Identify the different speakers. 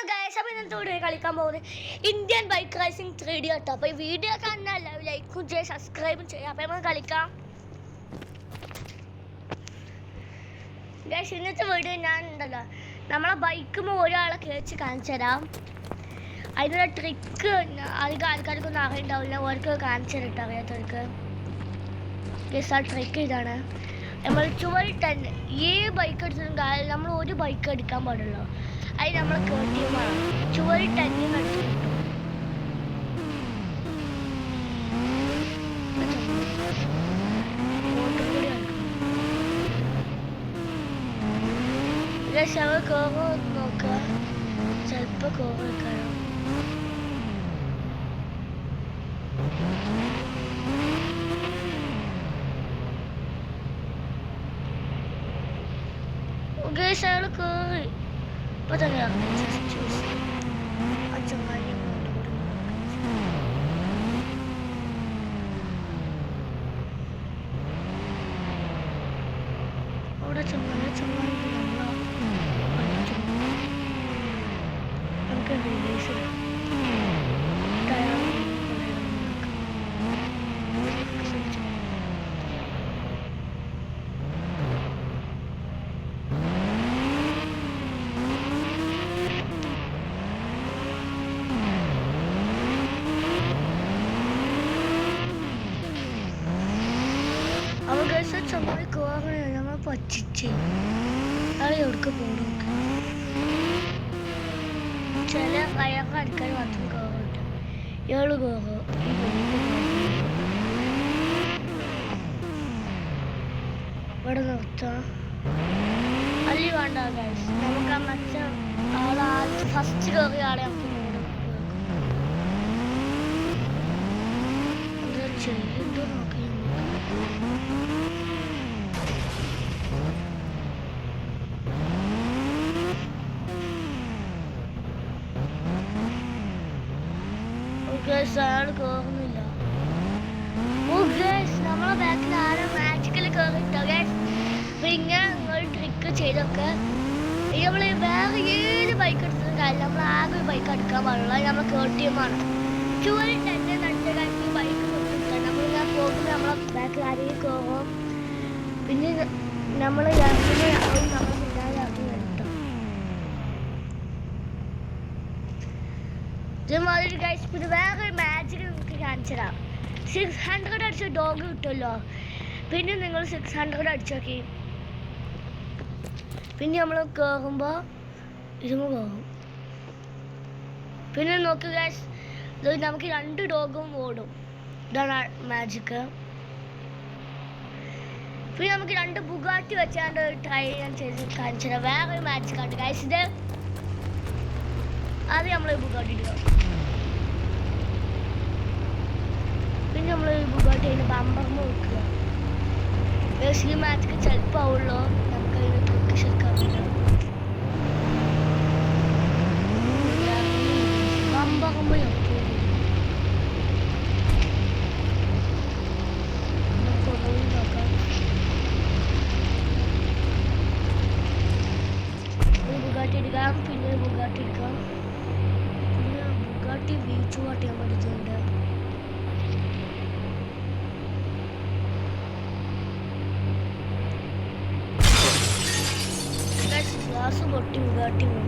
Speaker 1: Guys, അപ്പോൾ ഇന്നത്തെ video കളിക്കാൻ പോകുന്നത് ഇന്ത്യൻ ബൈക്ക് റേസിംഗ് 3D കേട്ടോ. അപ്പോൾ ഈ വീഡിയോ കാണുന്ന ലൈക്കും ചെയ്യുക, സബ്സ്ക്രൈബും ചെയ്യുക. അപ്പോൾ നമുക്ക് കളിക്കാം. ഗൈസ്, ഇന്നത്തെ വീഡിയോ ഞാൻ ഉണ്ടല്ലോ നമ്മളെ ബൈക്കുമ്പോൾ ഒരാളെ കേച്ച് കാണിച്ചു തരാം. അതിനുള്ള ട്രിക്ക് അധികം ആൾക്കാർക്കൊന്നും അറിയുണ്ടാവില്ല, ഓർക്ക് കാണിച്ചു തരട്ടോ അറിയാത്തവർക്ക്. ഗൈസ്, ആ ട്രിക്ക് ഇതാണ്. നമ്മൾ ചുവരിൽ തന്നെ ഈ ബൈക്ക് എടുത്തിട്ടും കാര്യം നമ്മൾ ഒരു ബൈക്ക് എടുക്കാൻ പാടുള്ളൂ. അത് നമ്മൾ കേട്ടിയുമാണ് ചുവരിൽ തന്നെ അടിച്ചു കിട്ടും. ശവ കോവ നോക്കുക, ചിലപ്പോൾ കോവ വെക്കണം. അയാൾ കയറി ഇപ്പൊ തന്നെ ചങ്ങാതി അവിടെ ചങ്ങാതി നമുക്ക് റിലീസ് ചമ്മി കോവണ നമ്മൾ പച്ചിച്ച് അത് എവിടേക്ക് പോകണം. ചില അയാൾക്ക് അടുക്കാൻ മാത്രം കോവുണ്ട്. ഏഴ് കോവ് ഇവിടെ നിർത്താം. അല്ലി വേണ്ട ഗൈസ്, നമുക്ക് ആ മറ്റ ആളെ ഫസ്റ്റ് കയറിയ ആളെ നമുക്ക് എന്താ ചെയ്യുന്നുണ്ടോ നോക്കി. അയാൾ കയറുന്നില്ല. നമ്മളെ ബാക്കിൽ ആരും മാജിക്കല് കയറിട്ടോ ഗൈസ്. അപ്പൊ ഇങ്ങനെ നിങ്ങൾ ട്രിക്ക് ചെയ്തൊക്കെ നമ്മൾ വേറെ ഏത് ബൈക്ക് എടുത്തിട്ടും കാര്യം നമ്മൾ ആകെ ഒരു ബൈക്ക് എടുക്കാൻ പാടുള്ളൂ. നമ്മൾ കേട്ടിയുമാണ് ചുവരിൽ തന്നെ രണ്ട് കഴിഞ്ഞ് ബൈക്ക് കൊടുത്തിട്ട് നമ്മളിങ്ങനെ പോകുമ്പോൾ നമ്മളെ ബാക്കിൽ ആരെയും കയറും. പിന്നെ നമ്മൾ ഇറങ്ങി നമ്മൾ പിന്നാലെ ഇറങ്ങി വരട്ടോ. ഇതേമാതിരി ഗൈസ് പിന്നെ വേറെ മാജിക് നിങ്ങൾക്ക് കാണിച്ചു തരാം. 600 അടിച്ച ഡോഗ് കിട്ടുമല്ലോ. പിന്നെ നിങ്ങൾ 600 അടിച്ചു നോക്കി. പിന്നെ നമ്മൾ കയറുമ്പോൾ ഇരുമ്പ് കയറും. പിന്നെ നോക്കുക ഗൈസ്, ഇത് നമുക്ക് 2 ഡോഗും ഓടും. ഇതാണ് മാജിക്ക്. പിന്നെ നമുക്ക് 2 ബുഗാട്ടി വെച്ചാണ്ട് ട്രൈ ചെയ്യാൻ ചെയ്ത് കാണിച്ചു തരാം. വേറെ മാജിക്കാണ് ഗൈസ് ഇത്. ആദ്യം നമ്മൾ ബുഗാട്ടി ഇടുക. പിന്നെ നമ്മൾ ബുഗാട്ടി അതിന് ബമ്പറിന് വെക്കുക. ഈ മാജിക്ക് ചിലപ്പോൾ ആവുള്ളൂ. നമുക്ക് അതിന് ട്രിക്ക് ശരിക്കാവില്ല. ബമ്പറുമ്പോൾ നോക്കാം. ബുഗാട്ടി എടുക്കാം. പിന്നെ ബുഗാട്ടി എടുക്കാം. പിന്നെ ബുഗാട്ടി ബീച്ച് വാട്ടിയാൻ പഠിച്ചിട്ടുണ്ട്. ഗ്ലാസ് പൊട്ടി ബുഗാട്ടി വീണു.